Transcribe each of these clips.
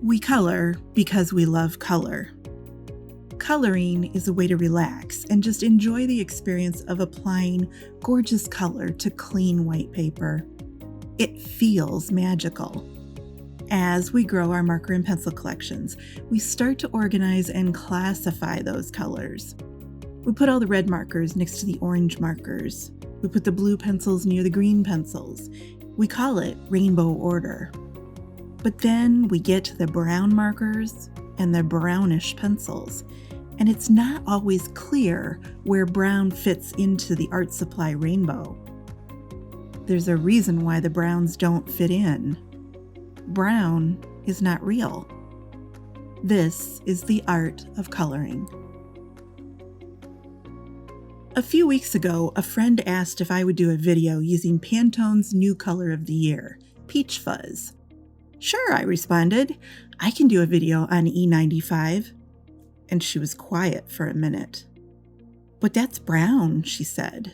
We color because we love color. Coloring is a way to relax and just enjoy the experience of applying gorgeous color to clean white paper. It feels magical. As we grow our marker and pencil collections, we start to organize and classify those colors. We put all the red markers next to the orange markers. We put the blue pencils near the green pencils. We call it rainbow order. But then we get to the brown markers and the brownish pencils, and it's not always clear where brown fits into the art supply rainbow. There's a reason why the browns don't fit in. Brown is not real. This is the art of coloring. A few weeks ago, a friend asked if I would do a video using Pantone's new color of the year, Peach Fuzz. Sure, I responded. I can do a video on E95. And she was quiet for a minute. But that's brown, she said.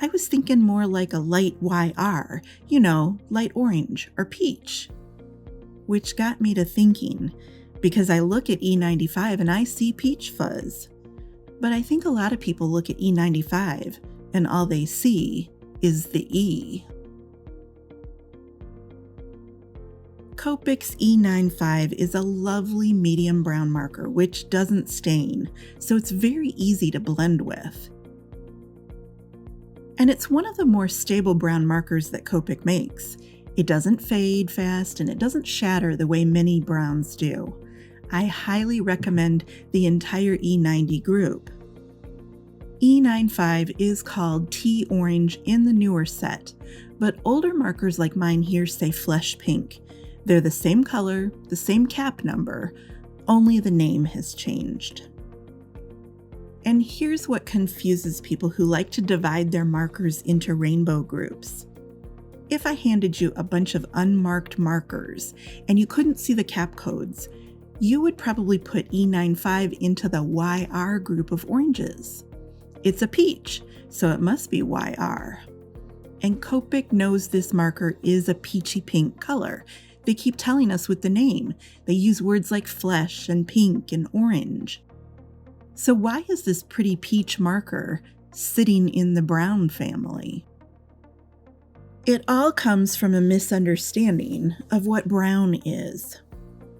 I was thinking more like a light YR, light orange or peach. Which got me to thinking, because I look at E95 and I see peach fuzz. But I think a lot of people look at E95 and all they see is the E. Copic's E95 is a lovely medium brown marker which doesn't stain, so it's very easy to blend with. And it's one of the more stable brown markers that Copic makes. It doesn't fade fast and it doesn't shatter the way many browns do. I highly recommend the entire E90 group. E95 is called tea orange in the newer set, but older markers like mine here say flesh pink. They're the same color, the same cap number, only the name has changed. And here's what confuses people who like to divide their markers into rainbow groups. If I handed you a bunch of unmarked markers and you couldn't see the cap codes, you would probably put E95 into the YR group of oranges. It's a peach, so it must be YR. And Copic knows this marker is a peachy pink color. They keep telling us with the name. They use words like flesh and pink and orange. So why is this pretty peach marker sitting in the brown family? It all comes from a misunderstanding of what brown is.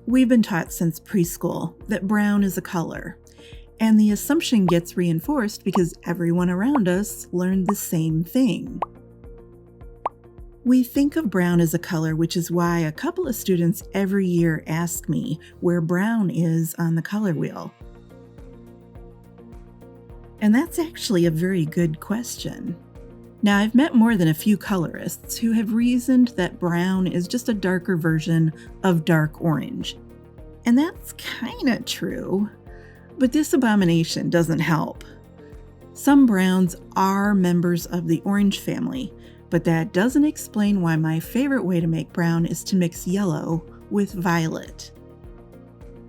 We've been taught since preschool that brown is a color, and the assumption gets reinforced because everyone around us learned the same thing. We think of brown as a color, which is why a couple of students every year ask me where brown is on the color wheel. And that's actually a very good question. Now, I've met more than a few colorists who have reasoned that brown is just a darker version of dark orange. And that's kinda true, but this abomination doesn't help. Some browns are members of the orange family, but that doesn't explain why my favorite way to make brown is to mix yellow with violet.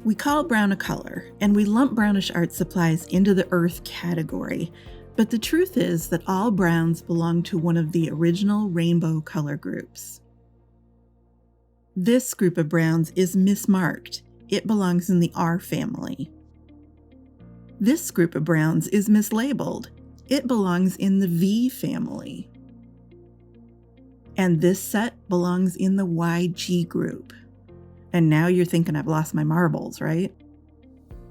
We call brown a color, and we lump brownish art supplies into the earth category, but the truth is that all browns belong to one of the original rainbow color groups. This group of browns is mismarked. It belongs in the R family. This group of browns is mislabeled. It belongs in the V family. And this set belongs in the YG group. And now you're thinking I've lost my marbles, right?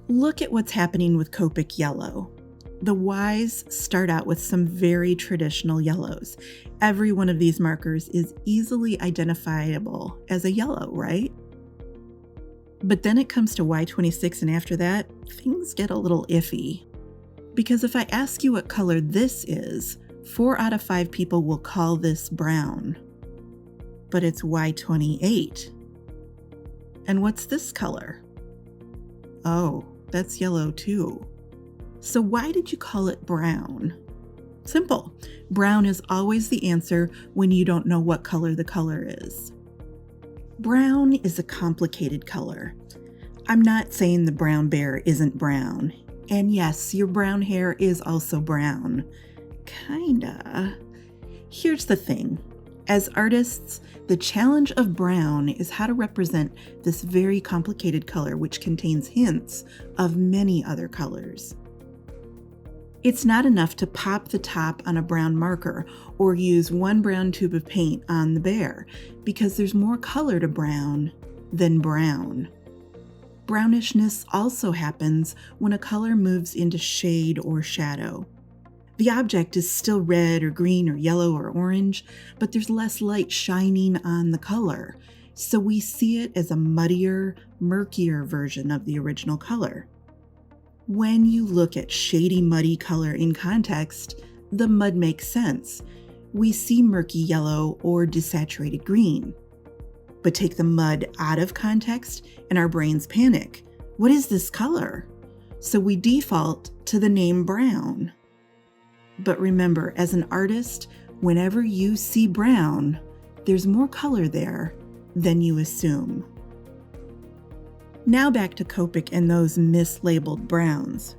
Look at what's happening with Copic yellow. The Ys start out with some very traditional yellows. Every one of these markers is easily identifiable as a yellow, right? But then it comes to Y26, and after that, things get a little iffy. Because if I ask you what color this is, 4 out of 5 people will call this brown. But it's Y28. And what's this color? Oh, that's yellow too. So why did you call it brown? Simple. Brown is always the answer when you don't know what color the color is. Brown is a complicated color. I'm not saying the brown bear isn't brown. And yes, your brown hair is also brown. Kinda. Here's the thing. As artists, the challenge of brown is how to represent this very complicated color which contains hints of many other colors. It's not enough to pop the top on a brown marker or use one brown tube of paint on the bear, because there's more color to brown than brown. Brownishness also happens when a color moves into shade or shadow. The object is still red or green or yellow or orange, but there's less light shining on the color, so we see it as a muddier, murkier version of the original color. When you look at shady, muddy color in context, the mud makes sense. We see murky yellow or desaturated green. But take the mud out of context and our brains panic. What is this color? So we default to the name brown. But remember, as an artist, whenever you see brown, there's more color there than you assume. Now back to Copic and those mislabeled browns.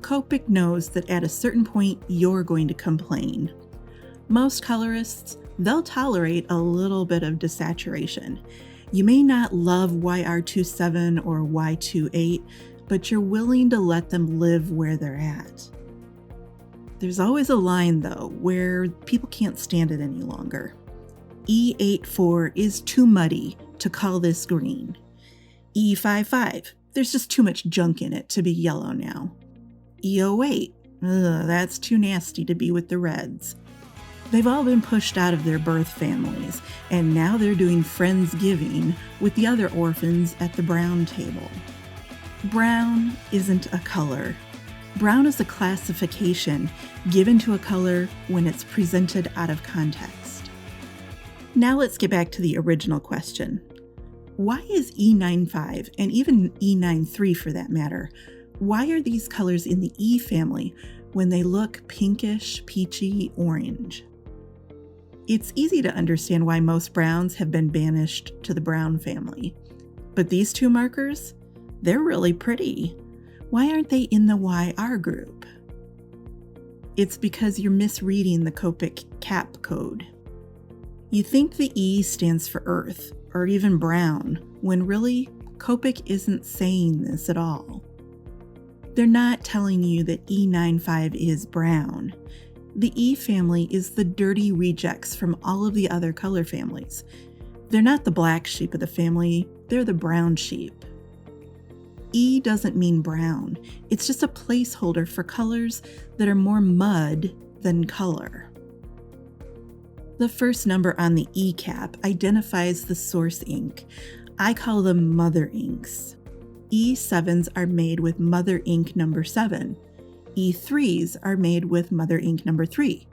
Copic knows that at a certain point, you're going to complain. Most colorists, they'll tolerate a little bit of desaturation. You may not love YR27 or Y28, but you're willing to let them live where they're at. There's always a line, though, where people can't stand it any longer. E94 is too muddy to call this green. E95, there's just too much junk in it to be yellow now. E08, that's too nasty to be with the reds. They've all been pushed out of their birth families, and now they're doing Friendsgiving with the other orphans at the brown table. Brown isn't a color. Brown is a classification given to a color when it's presented out of context. Now let's get back to the original question. Why is E95, and even E93 for that matter, why are these colors in the E family when they look pinkish, peachy, orange? It's easy to understand why most browns have been banished to the brown family. But these two markers, they're really pretty. Why aren't they in the YR group? It's because you're misreading the Copic cap code. You think the E stands for earth, or even brown, when really, Copic isn't saying this at all. They're not telling you that E95 is brown. The E family is the dirty rejects from all of the other color families. They're not the black sheep of the family, they're the brown sheep. E doesn't mean brown. It's just a placeholder for colors that are more mud than color. The first number on the E cap identifies the source ink. I call them mother inks. E7s are made with mother ink number 7. E3s are made with mother ink number 3.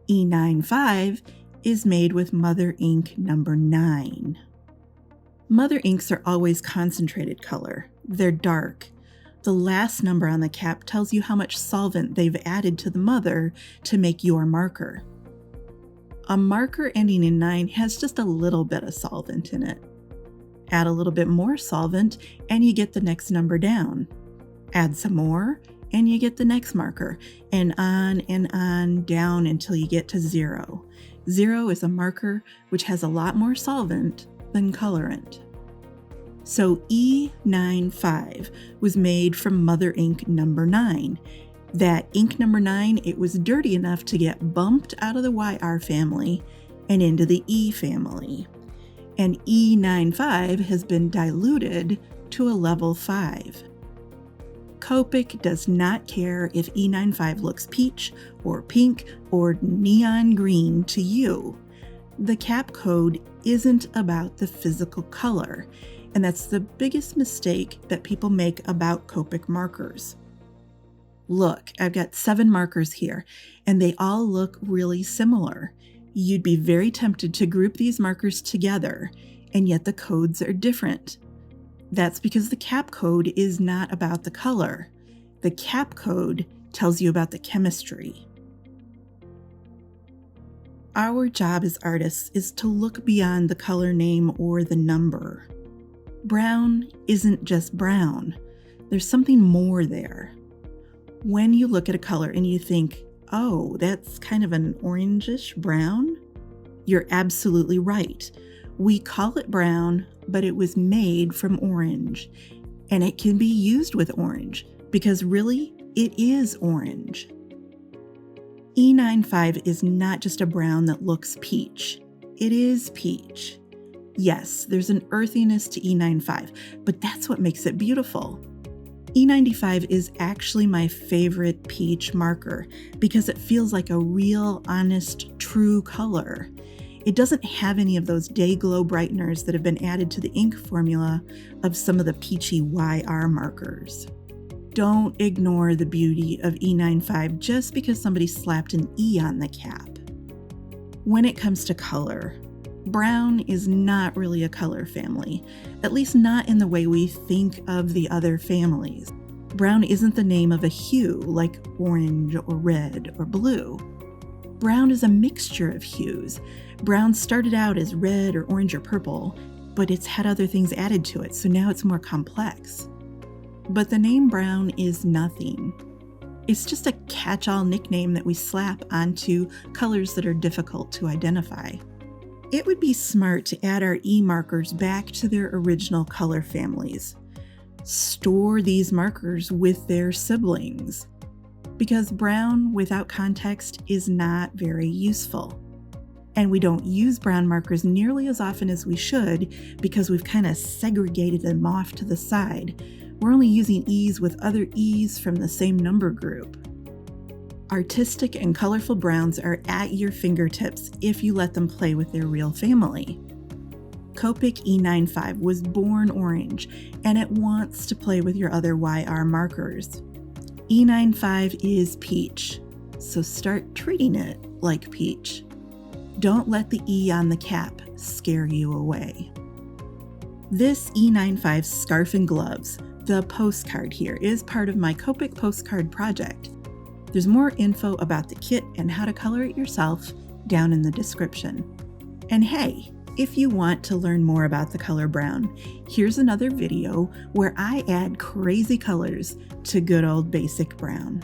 E95 is made with mother ink number 9. Mother inks are always concentrated color. They're dark. The last number on the cap tells you how much solvent they've added to the mother to make your marker. A marker ending in 9 has just a little bit of solvent in it. Add a little bit more solvent and you get the next number down. Add some more and you get the next marker, and on down until you get to 0. 0 is a marker which has a lot more solvent than colorant. So E95 was made from mother ink number 9. That ink number 9, it was dirty enough to get bumped out of the YR family and into the E family. And E95 has been diluted to a level 5. Copic does not care if E95 looks peach or pink or neon green to you. The cap code isn't about the physical color, and that's the biggest mistake that people make about Copic markers. Look, I've got 7 markers here, and they all look really similar. You'd be very tempted to group these markers together, and yet the codes are different. That's because the cap code is not about the color. The cap code tells you about the chemistry. Our job as artists is to look beyond the color name or the number. Brown isn't just brown. There's something more there. When you look at a color and you think, oh, that's kind of an orangish brown, You're absolutely right. We call it brown, but it was made from orange. And it can be used with orange, because really, it is orange. E95 is not just a brown that looks peach. It is peach. Yes, there's an earthiness to E95, but that's what makes it beautiful. E95 is actually my favorite peach marker because it feels like a real, honest, true color. It doesn't have any of those day glow brighteners that have been added to the ink formula of some of the peachy YR markers. Don't ignore the beauty of E95 just because somebody slapped an E on the cap. When it comes to color, brown is not really a color family, at least not in the way we think of the other families. Brown isn't the name of a hue like orange or red or blue. Brown is a mixture of hues. Brown started out as red or orange or purple, but it's had other things added to it, so now it's more complex. But the name brown is nothing. It's just a catch-all nickname that we slap onto colors that are difficult to identify. It would be smart to add our E markers back to their original color families. Store these markers with their siblings, because brown without context is not very useful. And we don't use brown markers nearly as often as we should because we've kind of segregated them off to the side. We're only using E's with other E's from the same number group. Artistic and colorful browns are at your fingertips if you let them play with their real family. Copic E95 was born orange, and it wants to play with your other YR markers. E95 is peach, so start treating it like peach. Don't let the E on the cap scare you away. This E95 scarf and gloves, the postcard here, is part of my Copic postcard project. There's more info about the kit and how to color it yourself down in the description. And hey, if you want to learn more about the color brown, here's another video where I add crazy colors to good old basic brown.